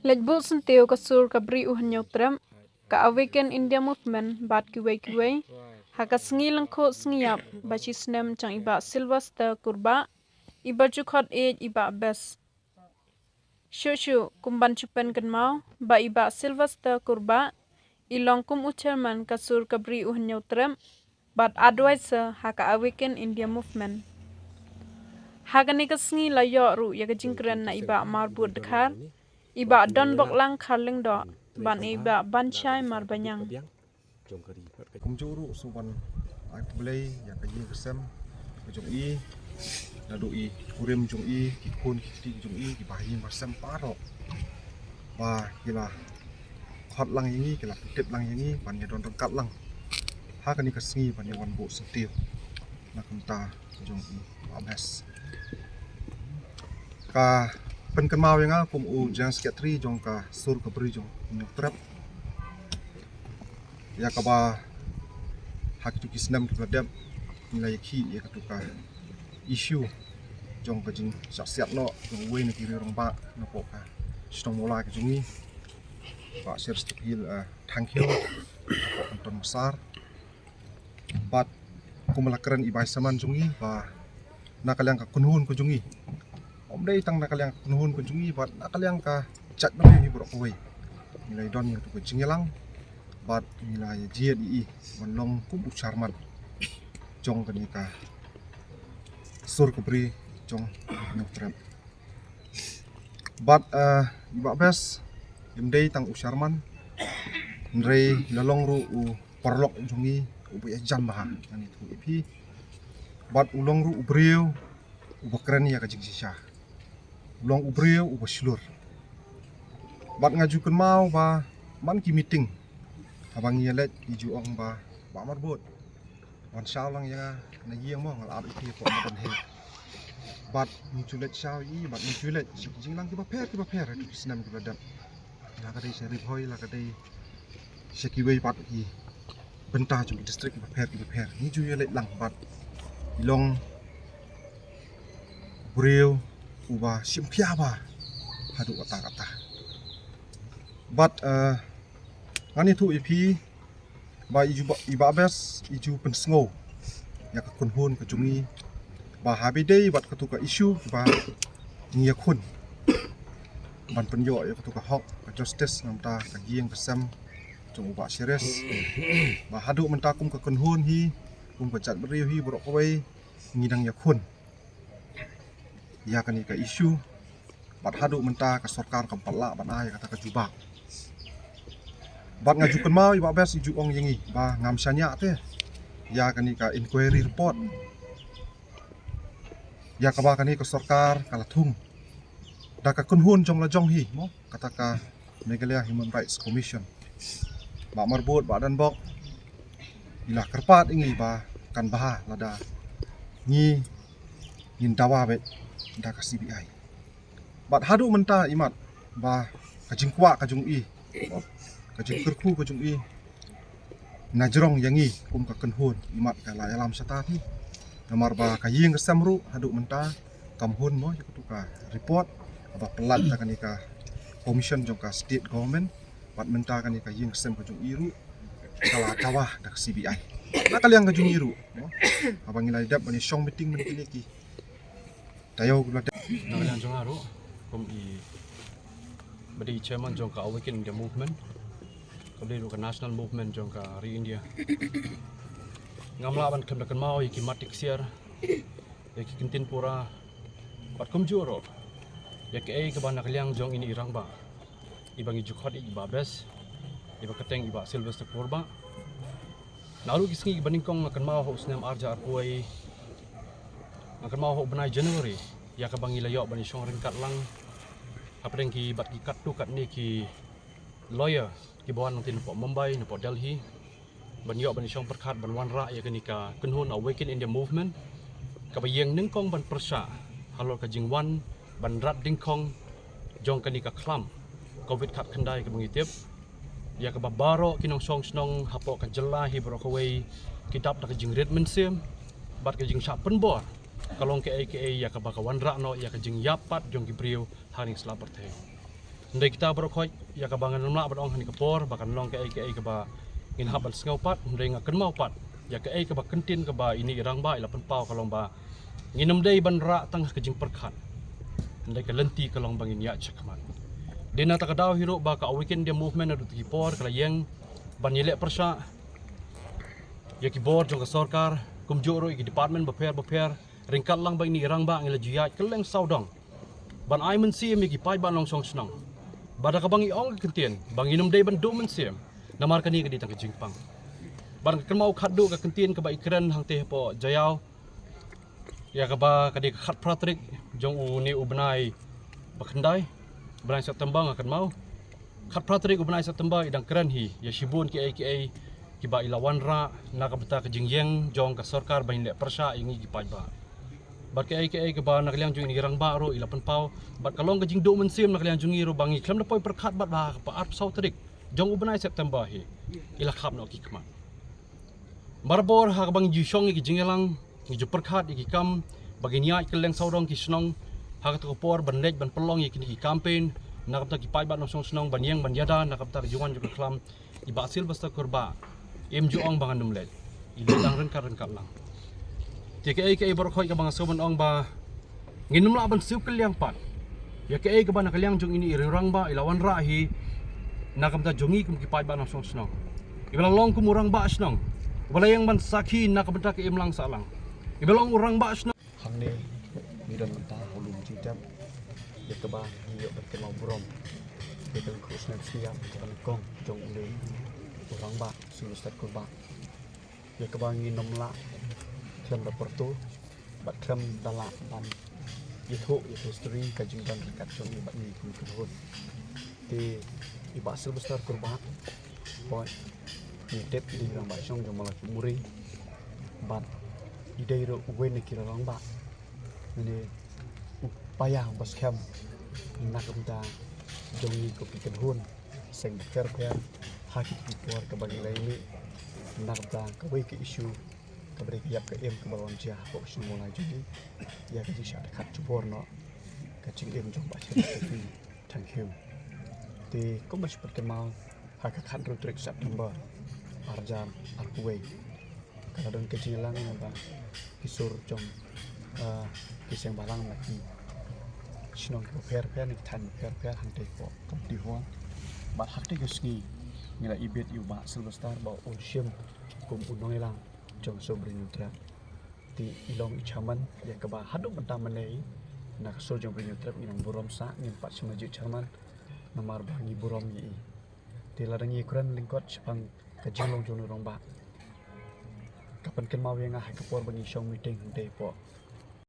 Lejbul senteu kasur kabri uhanyau tram ka Awaken India Movement bat kiwai haka sengi lengko sengiap baci snem cang iba Sylvester kurba iba jukhot iba bes. Shushu kumban cupen kenmau ba iba Sylvester kurba ilong kum ucerman kasur kabri uhanyau tram bat advisor haka Awaken India Movement. Haka ni kesengi layo ru ya kejingkeren na iba marbut dekhar iba don bok lang kharling do ban iba bancai mar banyang. Kumjuru suban ai play ya kaji kesem kejung i nadu i kurim jung i kikun kiti jung i ki bahi marsem paro ba kila khot lang yangi kila tip lang yangi ban ya don kat lang ha kani kesengi ban ya wan bo setiu na kunta jung i abes ka pen mau yang kum u jang sekretari jong ka sur ka beri jong nyok trap ya ka ba hak tu kisnam tu ladam nilai ki ya ka tu ka issue jong ka jing saksiat no jong we ni kiri rong ba no po ka stong mola ka jungi ba ser stil thank you ko anton besar bat kumalakeran ibai saman jungi ba nakalang ka kunhun ko jungi om dei tang nakalang nuhun kunjungi bat nakalang ka chat bari hi borok we nilai don yang tu jingelang bat nilai jiat i manlong kum ucarman jong kani ka sur kubri jong nyutrap bat iba bes im dei tang ucarman nrei lalong ru u porlok jungi ubu jam baha ani tu ipi bat ulong ru ubriu ubakran ya ka jingsisha long ubriu ubaslur bat ngajukan mau ba man ki meeting abang yelet iju ong ba marbot wan shaw lang ya na yeng mo ngal abi ko ban he bat muculet shaw yi bat muculet jing lang ki ba per tu snam ki badam la ka dei serip hoi la ka dei sekiwei bat ki bentah jum district ki ba per ni ju yelet lang bat long ubriu uba simpia ba hadu kata but ngani tu ipi ba iba bes iju pensngo ya ka kunhun ka jungi ba habidei bat ka tu ka issue ba ngia khun ban penyo ya ka tu ka hok ka justice namta ka gieng kesam jung uba serius ba hadu menta kum ka kunhun hi kum ka chat beri hi borok koi ngidang ya khun ya kani ka isu bat hadu menta ka sarkar ka pala ban ai kata ka jubak bat ngajukan mau iba bes iju ong yengi ba ngamsanya te ya kani ka inquiry report ya ka ba kani ka sarkar kala thum da ka kunhun jong la jong hi mo kata ka Meghalaya Human Rights Commission ba marbot ba dan bok ila kerpat ingi ba kan baha lada ni ngin dawa bet da ka CBI bat hadu menta imat ba kajing kwa kajung i kajing kerku kajung i najrong yangi kum ka kenhun imat ka la alam satati namar ba kaying kesamru hadu menta kamhun mo ya ka report aba pelat ta kanika commission jong ka state government bat menta kanika ying kesam kajung iru kala tawah da ka CBI nakaliang kajung iru no abang ngilai dap bani song meeting mentiliki tayo gula Nagalan jong aro kum i badi chairman jong ka Awaken India Movement kabli ro ka national movement jong ka Re India ngamla ban kem dakan mau iki matik siar iki kintin pura pat kum juro ya ke ai ka ban nakaliang jong ini irang ba ibang ijukhot iba bes iba kateng iba Sylvester kurba nalu kisngi baning kong akan mau ho snam arja arkuai akan mau ho benai Januari ya ka bangi layo bani song ringkat lang apa deng ki bat ki kat tu kat ni ki lawyer ki bawan nanti po Mumbai po Delhi ban yo bani song perkhat ban wan ra ya ka ni ka kunhun Awaken India Movement ka bayeng ning kong ban persa halor ka jingwan ban rat ding kong jong ka ni ka klam covid khat khandai ka bangi tip ya ka babaro kinong song snong hapo ka jela hi bro ka wei kitab ta ka jing red mensem bat ka jing sa penbor kalong ke ya ka baka wanra no ya ka jing yapat jong ki priu haring slaper the Ndai kita berkhoi ya kabangan namla badong hani kapor bakan long ke ai ke ba in habal sngau pat ndai ngakan mau pat ya ke ai ke ba kentin ke ba ini irang ba ila pen pau kalong ba nginam dei ban ra tang ke jing perkhat ndai ke lenti kalong bangin ya chakman dena ta kadau hiro ba ka weekend dia movement adu ti por kala yang ban yelek persa ya ki bor jong ka sarkar kum joro ki department baper ringkat lang ba ini irang ba ngila jiyat keleng saudong ban ai men sim ki pai ban long song snang bada ka bangi ong kentien bangi num dei ban do men sim namar kani ka ditang ka jingpang ban kan mau khaddu ka kentien ka ba ikran hang te po jayau ya ka ba ka di khat pratrik jong u ni ubnai bakandai bulan September akan mau khat pratrik ubnai September idang keren hi ya shibun ki ai ki ba ilawan ra na ka beta ka jingyeng jong ka sarkar bain le persa ingi ki pai ba bat ke ai ke ba nakliang jung ni rang ba ro ila pen pau bat kalong ka jing do men sim nakliang jung ro bangi klam na poi perkhat bat ba pa art sau trik jong ubnai September hi ila khap no ki kma barbor ha bang ju shong ki jingelang ni ju perkhat ki kam bagi niat keleng saudong ki snong ha ka por ban lek ban pelong ki campaign nak ta ki pai bat no song snong ban yang ban yada nak ta juan ju klam i ba sil basta kurba em ju ong bangan num lek i lang rengkat lang TKA ke baru khoi ka bang soban ong ba nginum la ban siu kaliang pat ya ke ka ba na kaliang jong ini irang ba ilawan ra hi nakam ta jongi kum ki pai ba na song snong ibalang long kum urang ba snong walayang ban sakhi nakam ta ke imlang salang ibalang urang ba snong hang ne miran ta holum jidam ya ke ba yo ber ke mau brom ke teng krus na siap kan kong jong le urang ba sulustat kurba ya ke ba nginum la klem raporto bat klem dala ban itu history kajingkan dekat jong bat ni kun kun ti iba sil besar kurba boy ni tep di rang ba jong jong malak muri bat idai ro wen ni kira rang ba ni upaya bas kem nak umta jong ni ko pikan hun seng fer hakit por ka bagi lain ni nak ta ka wei ke issue kabri yap ke em ke balon jah ko semua jadi ya ke sha de khat chupor no ka ching em jong ba che ti thank you ti ko mas pat ke mau ha ka khat ro trik September arjam arkuwei kada don ke ching lang ba kisur jong kiseng balang na ki sinong ko per ni tan per hang te ko kam ti ho ba hak te ke ski ngila ibet yu ba silverstar ba ocean kum unong elang jong sobri nutra ti ilong ichaman ya ke ba haduk bentam menei nak so jong bri nutra inang burom sa ngin pat semaju chaman namar bangi burom yi ti ladang yi kuran lingkot chapang ka jinglong jong rong ba kapan ken mau yang ah kapor bangi shong meeting de po